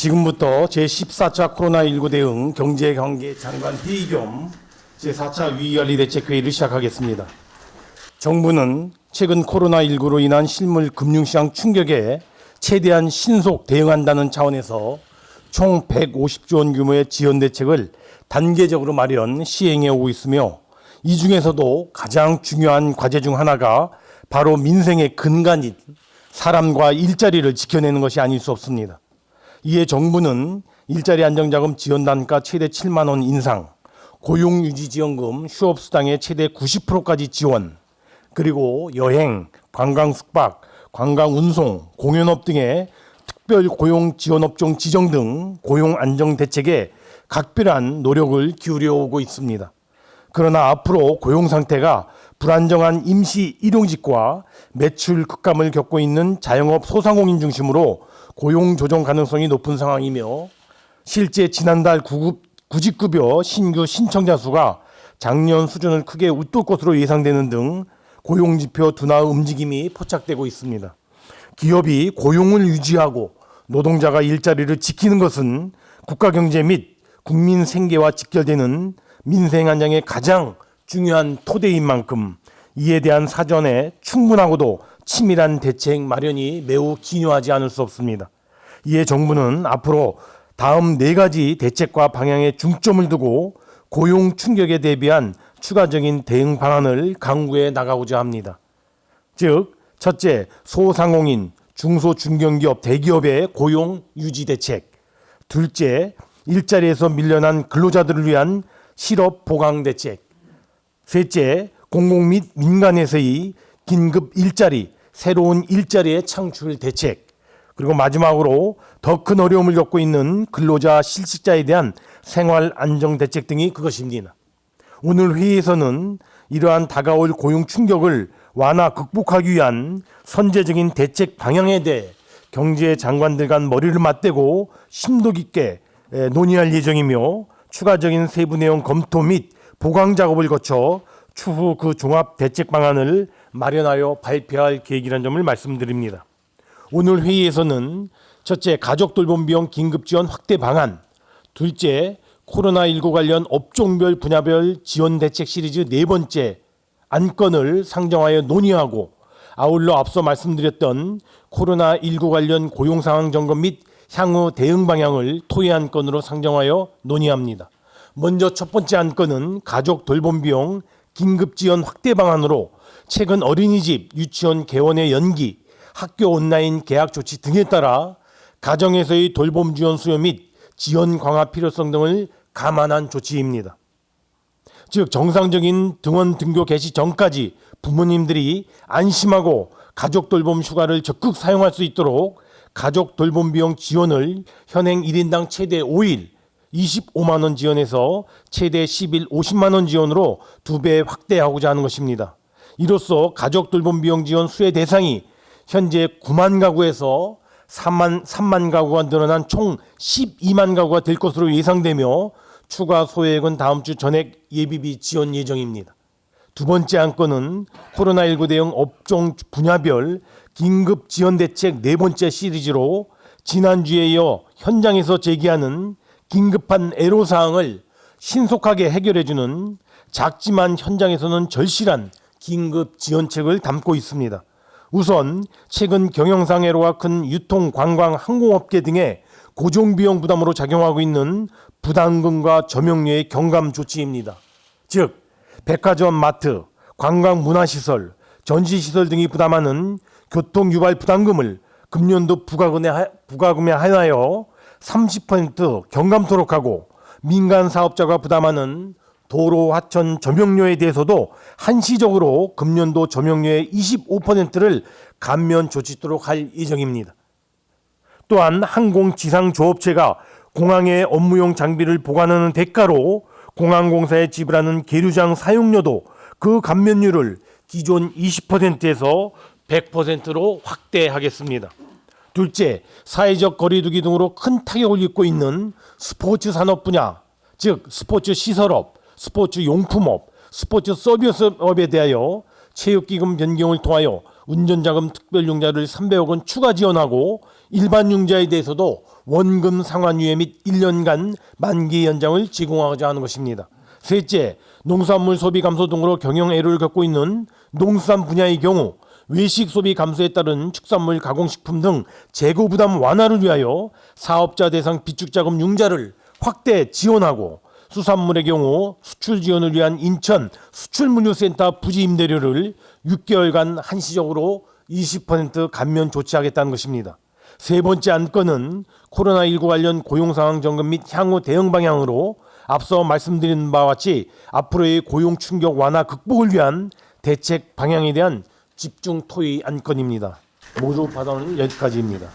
지금부터 제14차 코로나19 대응 경제관계 장관 회의 겸 제4차 위기관리대책회의를 시작하겠습니다. 정부는 최근 코로나19로 인한 실물 금융시장 충격에 최대한 신속 대응한다는 차원에서 총 150조 원 규모의 지원 대책을 단계적으로 마련 시행해 오고 있으며, 이 중에서도 가장 중요한 과제 중 하나가 바로 민생의 근간인 사람과 일자리를 지켜내는 것이 아닐 수 없습니다. 이에 정부는 일자리 안정자금 지원 단가 최대 7만 원 인상, 고용유지지원금 휴업수당의 최대 90%까지 지원, 그리고 여행, 관광 숙박, 관광운송, 공연업 등의 특별 고용 지원업종 지정 등 고용 안정 대책에 각별한 노력을 기울여 오고 있습니다. 그러나 앞으로 고용 상태가 불안정한 임시 일용직과 매출 급감을 겪고 있는 자영업 소상공인 중심으로 고용 조정 가능성이 높은 상황이며, 실제 지난달 구직급여 신규 신청자 수가 작년 수준을 크게 웃돌 것으로 예상되는 등 고용지표 둔화 움직임이 포착되고 있습니다. 기업이 고용을 유지하고 노동자가 일자리를 지키는 것은 국가경제 및 국민 생계와 직결되는 민생 안정의 가장 중요한 토대인 만큼 이에 대한 사전에 충분하고도 치밀한 대책 마련이 매우 기요하지 않을 수 없습니다. 이에 정부는 앞으로 다음 4가지 대책과 방향에 중점을 두고 고용 충격에 대비한 추가적인 대응 방안을 강구해 나가고자 합니다. 즉, 첫째, 소상공인, 중소중견기업, 대기업의 고용 유지 대책. 둘째, 일자리에서 밀려난 근로자들을 위한 실업 보강 대책. 셋째, 공공 및 민간에서의 긴급 일자리, 새로운 일자리의 창출 대책. 그리고 마지막으로 더 큰 어려움을 겪고 있는 근로자 실직자에 대한 생활 안정 대책 등이 그것입니다. 오늘 회의에서는 이러한 다가올 고용 충격을 완화 극복하기 위한 선제적인 대책 방향에 대해 경제 장관들 간 머리를 맞대고 심도 깊게 논의할 예정이며, 추가적인 세부 내용 검토 및 보강 작업을 거쳐 추후 그 종합 대책 방안을 마련하여 발표할 계획이라는 점을 말씀드립니다. 오늘 회의에서는 첫째, 가족 돌봄 비용 긴급 지원 확대 방안, 둘째, 코로나19 관련 업종별 분야별 지원 대책 시리즈 4번째 안건을 상정하여 논의하고, 아울러 앞서 말씀드렸던 코로나19 관련 고용 상황 점검 및 향후 대응 방향을 토의 안건으로 상정하여 논의합니다. 먼저 첫 번째 안건은 가족 돌봄 비용 긴급 지원 확대 방안으로 최근 어린이집, 유치원 개원의 연기, 학교 온라인 개학 조치 등에 따라 가정에서의 돌봄 지원 수요 및 지원 강화 필요성 등을 감안한 조치입니다. 즉, 정상적인 등원 등교 개시 전까지 부모님들이 안심하고 가족 돌봄 휴가를 적극 사용할 수 있도록 가족 돌봄 비용 지원을 현행 1인당 최대 5일 25만 원 지원에서 최대 10일 50만 원 지원으로 2배 확대하고자 하는 것입니다. 이로써 가족 돌봄 비용 지원 수혜 대상이 현재 9만 가구에서 3만 가구가 늘어난 총 12만 가구가 될 것으로 예상되며, 추가 소액은 다음 주 전액 예비비 지원 예정입니다. 두 번째 안건은 코로나19 대응 업종 분야별 긴급 지원 대책 4번째 시리즈로 지난주에 이어 현장에서 제기하는 긴급한 애로사항을 신속하게 해결해주는 작지만 현장에서는 절실한 긴급 지원책을 담고 있습니다. 우선 최근 경영상 애로가 큰 유통, 관광, 항공업계 등의 고정비용 부담으로 작용하고 있는 부담금과 점용료의 경감 조치입니다. 즉, 백화점, 마트, 관광 문화시설, 전시시설 등이 부담하는 교통유발 부담금을 금년도 부가금에 하여 30% 경감토록 하고, 민간 사업자가 부담하는 도로, 하천 점용료에 대해서도 한시적으로 금년도 점용료의 25%를 감면 조치토록 할 예정입니다. 또한 항공지상조업체가 공항의 업무용 장비를 보관하는 대가로 공항공사에 지불하는 계류장 사용료도 그 감면율을 기존 20%에서 100%로 확대하겠습니다. 둘째, 사회적 거리두기 등으로 큰 타격을 입고 있는 스포츠 산업 분야, 즉 스포츠 시설업, 스포츠 용품업, 스포츠 서비스업에 대하여 체육기금 변경을 통하여 운전자금 특별융자를 300억 원 추가 지원하고, 일반 융자에 대해서도 원금 상환유예 및 1년간 만기 연장을 제공하고자 하는 것입니다. 셋째, 농산물 소비 감소 등으로 경영 애로를 겪고 있는 농수산 분야의 경우 외식 소비 감소에 따른 축산물 가공식품 등 재고 부담 완화를 위하여 사업자 대상 비축자금 융자를 확대 지원하고 수산물의 경우 수출 지원을 위한 인천 수출물류센터 부지 임대료를 6개월간 한시적으로 20% 감면 조치하겠다는 것입니다. 세 번째 안건은 코로나19 관련 고용상황 점검 및 향후 대응 방향으로 앞서 말씀드린 바와 같이 앞으로의 고용 충격 완화 극복을 위한 대책 방향에 대한 집중 토의 안건입니다. 모두 발언은 여기까지입니다.